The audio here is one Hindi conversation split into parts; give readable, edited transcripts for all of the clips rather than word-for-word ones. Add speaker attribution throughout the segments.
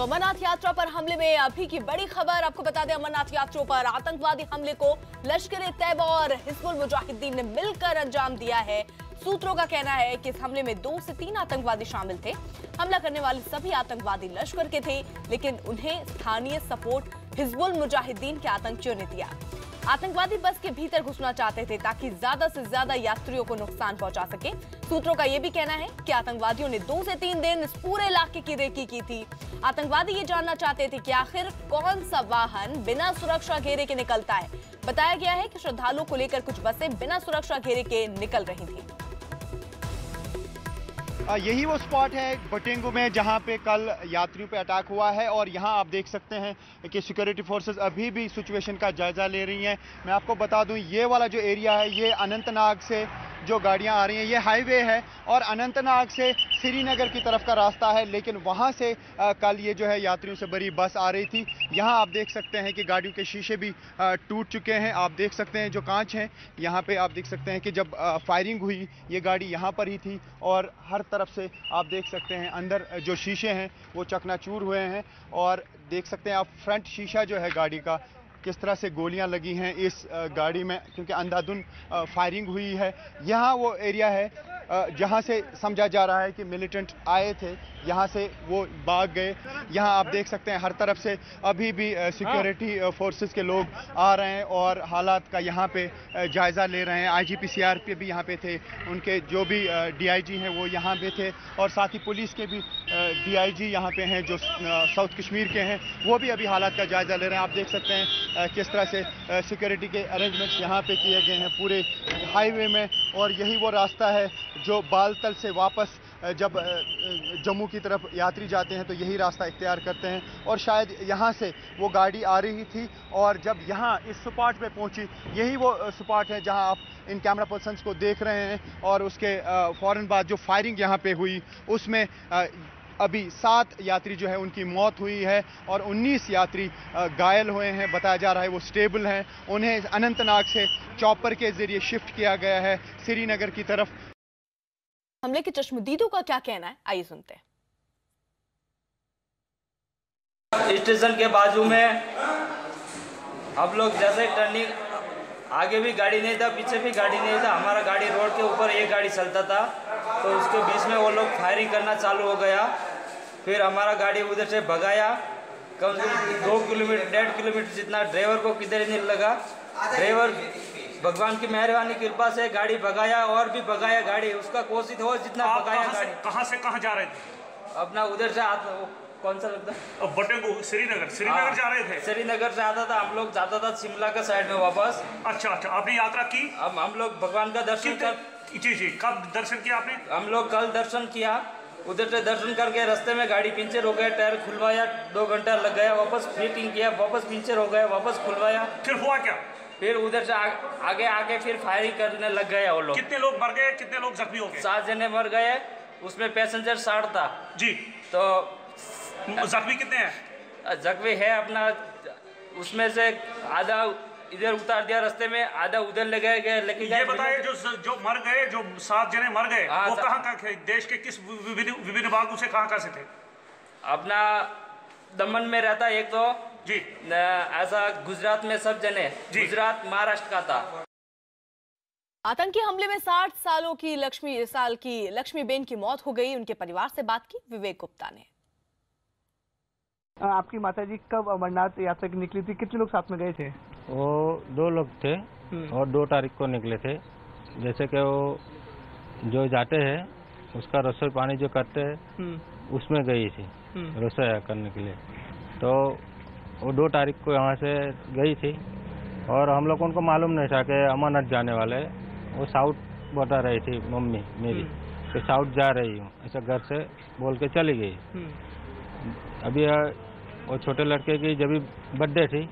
Speaker 1: तो अमरनाथ यात्रा पर हमले में अभी की बड़ी खबर आपको बता दें, अमरनाथ यात्रियों पर आतंकवादी हमले को लश्कर-ए-तैयबा और हिजबुल मुजाहिदीन ने मिलकर अंजाम दिया है। सूत्रों का कहना है कि इस हमले में 2 से 3 आतंकवादी शामिल थे। हमला करने वाले सभी आतंकवादी लश्कर के थे, लेकिन उन्हें स्थानीय सपोर्ट हिजबुल मुजाहिदीन के आतंकियों ने दिया। आतंकवादी बस के भीतर घुसना चाहते थे ताकि ज्यादा से ज्यादा यात्रियों को नुकसान पहुंचा सके। सूत्रों का यह भी कहना है कि आतंकवादियों ने 2 से 3 दिन इस पूरे इलाके की रेकी की थी। आतंकवादी ये जानना चाहते थे कि आखिर कौन सा वाहन बिना सुरक्षा घेरे के निकलता है। बताया गया है कि श्रद्धालुओं को लेकर कुछ बसें बिना सुरक्षा घेरे के निकल रही थी।
Speaker 2: यही वो स्पॉट है बटेंगू में जहां पे कल यात्रियों पे अटैक हुआ है और यहां आप देख सकते हैं कि सिक्योरिटी फोर्सेस अभी भी सिचुएशन का जायजा ले रही हैं। मैं आपको बता दूं, ये वाला जो एरिया है ये अनंतनाग से जो गाड़ियां आ रही हैं, ये हाईवे है और अनंतनाग से श्रीनगर की तरफ का रास्ता है, लेकिन वहां से कल ये जो है यात्रियों से भरी बस आ रही थी। यहां आप देख सकते हैं कि गाड़ियों के शीशे भी टूट चुके हैं। आप देख सकते हैं जो कांच हैं, यहाँ पे आप देख सकते हैं कि जब फायरिंग हुई ये गाड़ी यहाँ पर ही थी और हर तरफ से आप देख सकते हैं अंदर जो शीशे हैं वो चकनाचूर हुए हैं और देख सकते हैं आप फ्रंट शीशा जो है गाड़ी का किस तरह से गोलियां लगी हैं इस गाड़ी में, क्योंकि अंधाधुंध फायरिंग हुई है। यहाँ वो एरिया है जहाँ से समझा जा रहा है कि मिलिटेंट आए थे, यहाँ से वो भाग गए। यहाँ आप देख सकते हैं हर तरफ से अभी भी सिक्योरिटी फोर्सेस के लोग आ रहे हैं और हालात का यहाँ पे जायज़ा ले रहे हैं। आईजीपी सीआरपी भी यहाँ पे थे, उनके जो भी डीआईजी हैं वो यहाँ पे थे और साथ ही पुलिस के भी डीआईजी यहाँ पे हैं जो साउथ कश्मीर के हैं, वो भी अभी हालात का जायज़ा ले रहे हैं। आप देख सकते हैं किस तरह से सिक्योरिटी के अरेंजमेंट्स यहाँ पे किए गए हैं पूरे हाईवे में। और यही वो रास्ता है जो बालतल से वापस जब जम्मू की तरफ यात्री जाते हैं तो यही रास्ता इख्तियार करते हैं और शायद यहाँ से वो गाड़ी आ रही थी और जब यहाँ इस स्पॉट पे पहुँची, यही वो स्पॉट है जहाँ आप इन कैमरा पर्सन्स को देख रहे हैं और उसके फ़ौरन बाद जो फायरिंग यहाँ पे हुई उसमें अभी 7 यात्री जो है उनकी मौत हुई है और 19 यात्री घायल हुए हैं। बताया जा रहा है वो स्टेबल हैं। उन्हें अनंतनाग से चॉपर के जरिए शिफ्ट किया गया है श्रीनगर की तरफ।
Speaker 1: हमले के चश्मदीदों का क्या कहना है, आइए सुनते हैं।
Speaker 3: स्टेशन के बाजू में हम लोग जैसे टर्निंग, आगे भी गाड़ी नहीं था पीछे भी गाड़ी नहीं था, हमारा गाड़ी रोड के ऊपर एक गाड़ी चलता था तो उसके बीच में वो लोग फायरिंग करना चालू हो गया। फिर हमारा गाड़ी उधर से भगाया, कम से कम 2 किलोमीटर 1.5 किलोमीटर जितना। ड्राइवर को किधर नहीं लगा, ड्राइवर भगवान की मेहरबानी कृपा से गाड़ी भगाया और भी भगाया गाड़ी, उसका कोशिश हो जितना भगाया गाड़ी।
Speaker 4: कहाँ से कहाँ जा रहे थे?
Speaker 3: अपना उधर से कौन सा लगता है
Speaker 4: बटेंगू, श्रीनगर जा रहे थे।
Speaker 3: श्रीनगर से आता था, हम लोग जाता था शिमला का साइड में वापस।
Speaker 4: अच्छा, आपने यात्रा की?
Speaker 3: अब हम लोग भगवान का दर्शन
Speaker 4: जी, कब दर्शन किया आपने?
Speaker 3: हम लोग कल दर्शन किया, उधर से दर्शन करके रास्ते में गाड़ी पंचर हो गया, टायर खुलवाया, 2 घंटा लग गया, वापस फिटिंग किया, वापस पंचर हो गया, वापस खुलवाया।
Speaker 4: फिर हुआ क्या?
Speaker 3: फिर उधर से आगे आके फिर फायरिंग करने लग गए वो लोग।
Speaker 4: कितने लोग मर गए, कितने लोग जख्मी हो गए?
Speaker 3: 7 जने मर गए, उसमें पैसेंजर 60 था
Speaker 4: जी।
Speaker 3: तो
Speaker 4: जख्मी कितने हैं?
Speaker 3: जख्मी है अपना, उसमें से आधा इधर उतार दिया रास्ते में, आधा उधर ले गए लेकिन
Speaker 4: ये बताइए जो मर गए, जो 7 जने मर गए वो कहाँ थे? देश के किस विभिन्न भागों से कहाँ से थे?
Speaker 3: अपना दमन में रहता एक तो
Speaker 4: जी,
Speaker 3: ऐसा गुजरात में सब जने, गुजरात महाराष्ट्र का था।
Speaker 1: आतंकी हमले में 60 साल की लक्ष्मीबेन की मौत हो गई। उनके परिवार से बात की विवेक गुप्ता ने।
Speaker 5: आपकी माताजी कब अमरनाथ यात्रा की निकली थी, कितने लोग साथ में गए थे?
Speaker 6: वो 2 लोग थे और 2 तारीख को निकले थे। जैसे कि वो जो जाते हैं उसका रसोई पानी जो करते हैं उसमें गई थी रसोई करने के लिए। तो वो 2 तारीख को यहाँ से गई थी और हम लोग उनको मालूम नहीं था कि अमरनाथ जाने वाले। वो साउथ बता रही थी मम्मी मेरी कि साउथ जा रही हूँ, ऐसा घर से बोल के चली गई। अभी वो छोटे लड़के की जब बर्थडे थी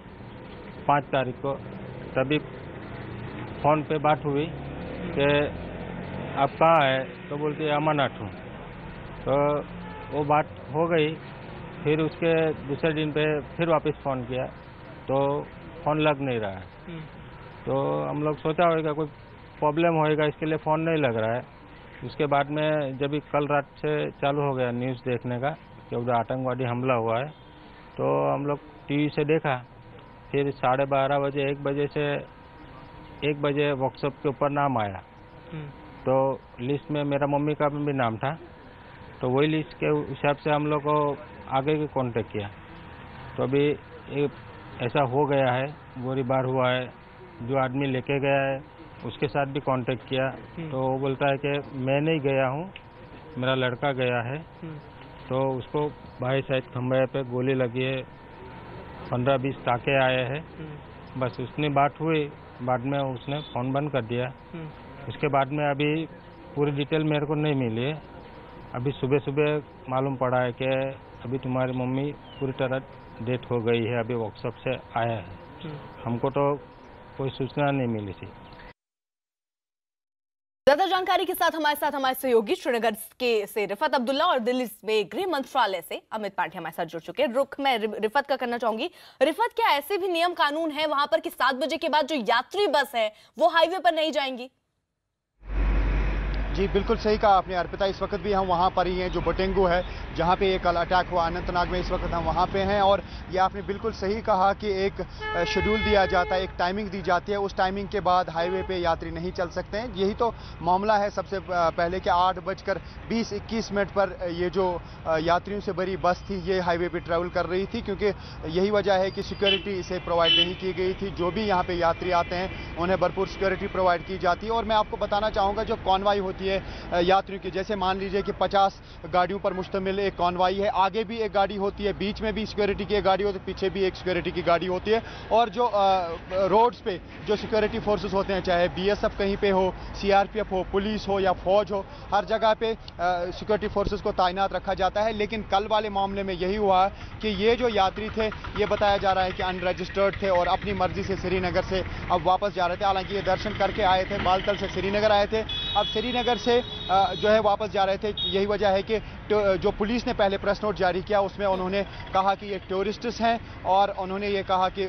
Speaker 6: 5 तारीख को, तभी फ़ोन पे बात हुई कि आप कहाँ है, तो बोलती है अमरनाथ हूँ। तो वो बात हो गई। फिर उसके दूसरे दिन पे फिर वापस फ़ोन किया तो फ़ोन लग नहीं रहा है। तो हम लोग सोचा होगा कोई प्रॉब्लम होएगा, इसके लिए फ़ोन नहीं लग रहा है। उसके बाद में जब कल रात से चालू हो गया न्यूज़ देखने का कि उधर आतंकवादी हमला हुआ है। तो हम लोग टीवी से देखा, फिर 12:30 बजे 1 बजे व्हाट्सएप के ऊपर नाम आया, तो लिस्ट में मेरा मम्मी का भी नाम था। तो वही लिस्ट के हिसाब से हम लोग को आगे के कांटेक्ट किया। तो अभी ऐसा हो गया है, गोलीबार हुआ है, जो आदमी लेके गया है उसके साथ भी कांटेक्ट किया, तो वो बोलता है कि मैं नहीं गया हूँ, मेरा लड़का गया है। तो उसको भाई साइड खंभे पे गोली लगी है, 15-20 टाके आए हैं। बस उतनी बात हुई, बाद में उसने फ़ोन बंद कर दिया। उसके बाद में अभी पूरी डिटेल मेरे को नहीं मिली है। अभी सुबह मालूम पड़ा है कि अभी तुम्हारी मम्मी पूरी तरह डेथ हो गई है, अभी व्हाट्सएप से आया है। हमको तो कोई सूचना नहीं मिली थी।
Speaker 1: ज्यादा जानकारी के साथ हमारे सहयोगी श्रीनगर से रिफत अब्दुल्ला और दिल्ली में गृह मंत्रालय से अमित पांडे हमारे साथ जुड़ चुके हैं। रुख मैं रिफत का करना चाहूंगी। रिफत, क्या ऐसे भी नियम कानून है वहां पर कि 7 बजे के बाद जो यात्री बस है वो हाईवे पर नहीं जाएंगी?
Speaker 2: जी बिल्कुल सही कहा आपने अर्पिता। इस वक्त भी हम वहाँ पर ही हैं जो बोटेंगू है, जहाँ पे ये कल अटैक हुआ अनंतनाग में। इस वक्त हम वहाँ पे हैं और ये आपने बिल्कुल सही कहा कि एक शेड्यूल दिया जाता है, एक टाइमिंग दी जाती है। उस टाइमिंग के बाद हाईवे पे यात्री नहीं चल सकते हैं। यही तो मामला है सबसे पहले कि 8:20-21 पर ये जो यात्रियों से भरी बस थी ये हाईवे पे ट्रैवल कर रही थी, क्योंकि यही वजह है कि सिक्योरिटी इसे प्रोवाइड नहीं की गई थी। जो भी यहाँ पे यात्री आते हैं उन्हें भरपूर सिक्योरिटी प्रोवाइड की जाती है। और मैं आपको बताना चाहूँगा, जो कॉन्वाई होती है यात्रियों की, जैसे मान लीजिए कि 50 गाड़ियों पर मुश्तमिल एक कॉन्वाई है, आगे भी एक गाड़ी होती है, बीच में भी सिक्योरिटी की एक गाड़ी होती है, पीछे भी एक सिक्योरिटी की गाड़ी होती है। और जो रोड्स पे जो सिक्योरिटी फोर्सेस होते हैं, चाहे बीएसएफ कहीं पे हो, सीआरपीएफ हो, पुलिस हो या फौज हो, हर जगह पे सिक्योरिटी फोर्सेस को तैनात रखा जाता है। लेकिन कल वाले मामले में यही हुआ कि ये जो यात्री थे ये बताया जा रहा है कि अनरजिस्टर्ड थे और अपनी मर्जी से श्रीनगर से अब वापस जा रहे थे। हालांकि ये दर्शन करके आए थे, बालतल से श्रीनगर आए थे, अब श्रीनगर से जो है वापस जा रहे थे। यही वजह है कि जो पुलिस ने पहले प्रेस नोट जारी किया उसमें उन्होंने कहा कि ये टूरिस्ट्स हैं और उन्होंने ये कहा कि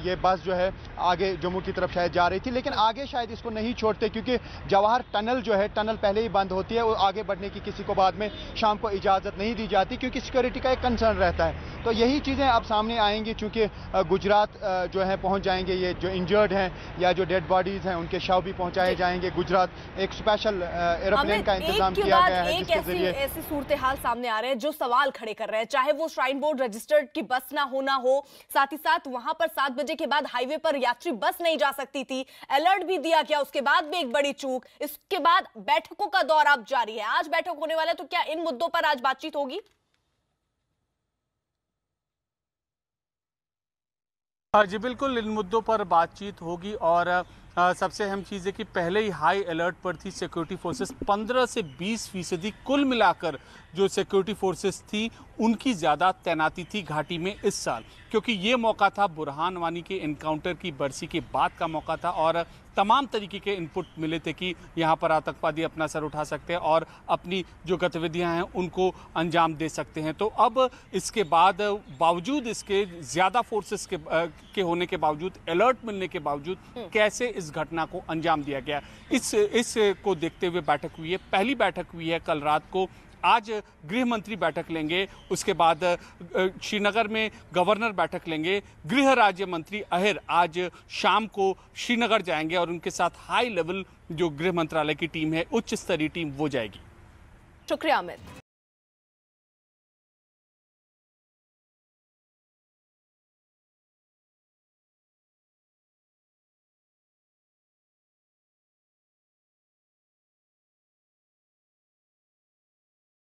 Speaker 2: ये बस जो है आगे जम्मू की तरफ शायद जा रही थी, लेकिन आगे शायद इसको नहीं छोड़ते क्योंकि जवाहर टनल जो है, टनल पहले ही बंद होती है और आगे बढ़ने की किसी को बाद में शाम को इजाज़त नहीं दी जाती क्योंकि सिक्योरिटी का एक कंसर्न रहता है। तो यही चीज़ें अब सामने आएंगी चूँकि गुजरात जो है पहुँच जाएंगे, ये जो इंजर्ड हैं या जो डेड बॉडीज़ हैं उनके शव भी पहुँचाए जाएंगे गुजरात। एक स्पेशल एरोप्लेन का इंतजाम किया गया है जिसके जरिए
Speaker 1: ऐसी सूरत हाल सामने आ रहे हैं जो सवाल खड़े कर रहे हैं, चाहे वो श्राइन बोर्ड रजिस्टर्ड की बस ना होना हो, साथ ही साथ वहां पर 7 बजे के बाद हाईवे पर यात्री बस नहीं जा सकती थी, अलर्ट भी दिया गया, उसके बाद भी एक बड़ी चूक। इसके बाद बैठकों का दौर अब जारी है, आज बैठक होने वाला है, तो क्या इन मुद्दों पर आज बातचीत होगी?
Speaker 7: जी बिल्कुल, इन मुद्दों पर बातचीत होगी और सबसे अहम चीज़ है कि पहले ही हाई अलर्ट पर थी सिक्योरिटी फोर्सेस। 15 से 20% कुल मिलाकर जो सिक्योरिटी फोर्सेस थी उनकी ज़्यादा तैनाती थी घाटी में इस साल, क्योंकि ये मौका था बुरहान वानी के इनकाउंटर की बरसी के बाद का मौका था और तमाम तरीके के इनपुट मिले थे कि यहाँ पर आतंकवादी अपना सर उठा सकते हैं और अपनी जो गतिविधियाँ हैं उनको अंजाम दे सकते हैं। तो अब इसके बाद बावजूद इसके ज़्यादा फोर्सेस के होने के बावजूद, अलर्ट मिलने के बावजूद कैसे इस घटना को अंजाम दिया गया, इस को देखते हुए बैठक हुई है। पहली बैठक हुई है कल रात को, आज गृह मंत्री बैठक लेंगे, उसके बाद श्रीनगर में गवर्नर बैठक लेंगे। गृह राज्य मंत्री अहिर आज शाम को श्रीनगर जाएंगे और उनके साथ हाई लेवल जो गृह मंत्रालय की टीम है, उच्च स्तरीय टीम, वो जाएगी।
Speaker 1: शुक्रिया अमित।